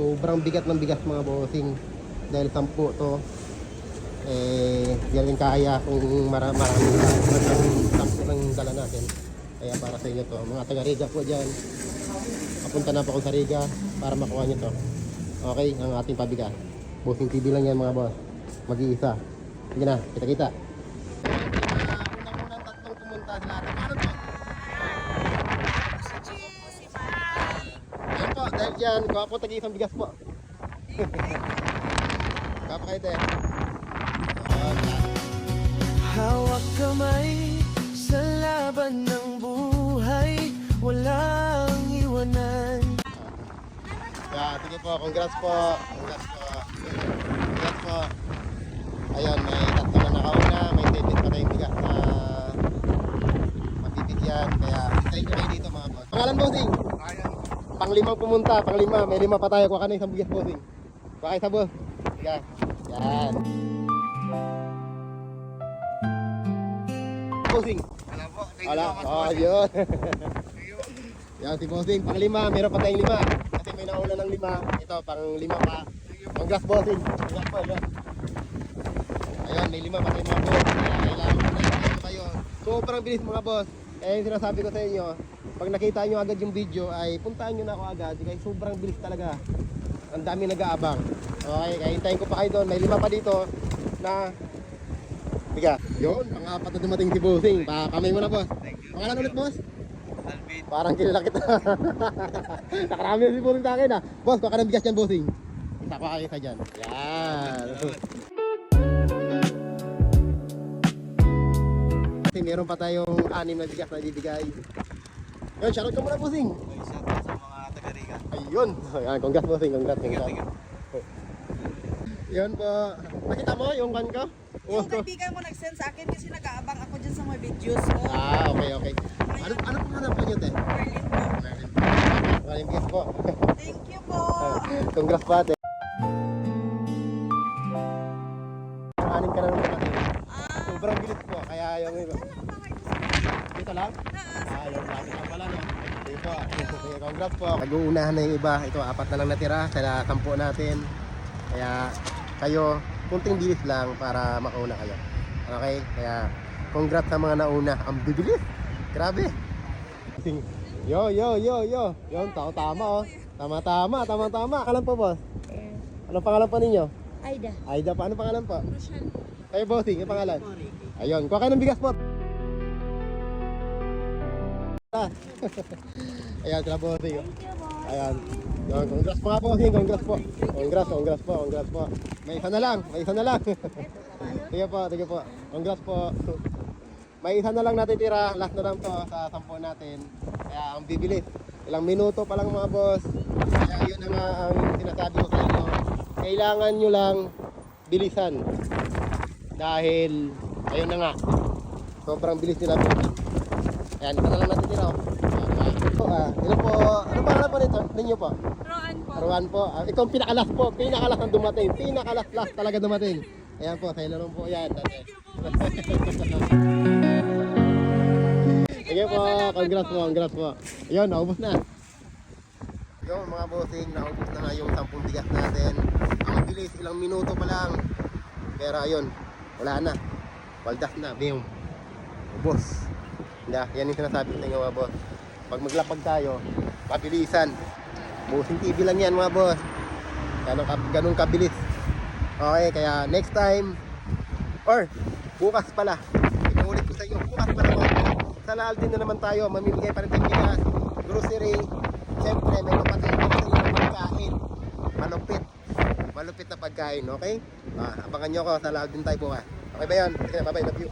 Sobrang bigat ng bigas mga bossing. Dahil 10 to. Yan yung kaya kung marami 10 lang dala natin. Kaya para sa inyo to. Mga taga-Riga po dyan. Papunta na po ako sa Riga para makuha nyo to. Okay, ang ating pabigas. Bossing TV lang yan mga boss. Mag-iisa. Sige na, kita-kita. Unang-unang tatlong pumunta sa lahat. Paano to? Yan po, dahil dyan, kuha po tag-iisang bigas po. Kapa kayo te. Hawak kamay sa laban ng buhay, walang iwanan. Sige po, congrats po. Congrats po. Congrats po. Ayun, may tatlo na nakauna, may tibit pa tayong bigas na mabibigyan. Kaya hintayin nyo kayo dito mga boss. Pangalan bossing? Pang-limang pumunta, pang-lima. May 5 pa tayo, kuha ka na isang bigas bossing. Kuha kayo sa boss. Sige. Yan. Bossing. Wala po. Wala. Oh, yun. Yan si bossing, pang-lima. Meron pa tayong 5. Kasi may nauna ng 5. Ito, pang-5 pa. Congrats bossing. Congrats po, yun. Ayun, may 5 pa tayong mga boss. Kailangan ko na kayo. Sobrang bilis mga boss. Yung sinasabi ko sa inyo, pag nakita nyo agad yung video ay puntahan nyo na ako agad. Kasi sobrang bilis talaga. Ang dami nag-aabang. Okay, kaya hintayin ko pa kayo doon. May 5 pa dito na biga. Yun, pang-4 na dumating si bossing. Pakamay mo na boss. Pangalan ulit boss? Alvin. Parang kilala kita. Nakarami na si bossing sa akin ah. Boss, kuha ka ng bigas dyan bossing. Isa ko kayo sa dyan. Yan. Kasi meron pa tayong 6 na bigas na ibibigay. Yun, shoutout ka muna bossing. Shout out sa mga taga-Riga. Ayun. Ayan, congrats bossing, congrats. Tingnan. Yun po. Nakita mo yung kan ko? Yung kaibigan mo nag-send sa akin kasi nag-aabang ako dyan sa mga videos ko. Okay, okay. Ano pangalan po nyo, te? Berlin po. Maraming bigas po. Thank you po. Congrats po, ate. Anin ka na naman natin. Sobrang bilis po, kaya yung iba. Dito lang? Yung lagi lang pala, no? Dito. Okay, congrats po. Nag-uunahan na yung iba. Ito, 4 na lang natira sa 10 natin. Kaya kayo, kunting bilis lang para makauna kayo. Okay? Kaya congrats sa mga nauna. Ang bibilis. Grabe. Yo. Yun, tama oh. Tama. Pangalan po, boss? Anong pangalan po ninyo? Aida. Aida pa. Anong pangalan po? Roshan. Kayo, bossing. Yung pangalan? Ayun. Kuha kayo ng bigas po. Ayan, sila bossing. Ayan. Yun, congrats po nga bossing. Congrats po. May isa na lang. Sige po. Congrats po. May isa na lang natitira. Last na lang to sa 10 natin. Kaya ang bibilis. Ilang minuto pa lang mga boss. Kaya yun na nga ang sinasabi ko sa inyo. Kailangan nyo lang bilisan. Dahil, ayun na nga. Sobrang bilis nila po. Ayan, isa na lang natitira. Ito po. Ano pangalan po nito? Ninyo po? Roan po. Ikaw ang pinakalas po. Pinakalas ang dumating. Pinakalas talaga dumating. Ayan po, sa ilan po yan. Sige po, congrats po. Ayun, naubos na. Yung mga bossing, naubos na nga yung 10 bigas natin. Ang bilis, ilang minuto pa lang. Pero ayun, wala na. Waldas na, bing. Ubos. Yan yung sinasabi ko sa inyo mga boss. Pag maglapag tayo, mabilisan. Bossing TV lang yan mga boss. Ganun kabilis. Okay, kaya next time or bukas pala. Inuulit ko sa inyo, bukas pala po. Sa Alvin na naman tayo, mamimigay pa rin ng bigas, grocery. Siyempre, may papatay na sa inyo pagkain. Malupit na pagkain, okay? Abangan nyo ko sa Alvin tayo bukas. Okay ba yan? Okay, bye-bye, love you.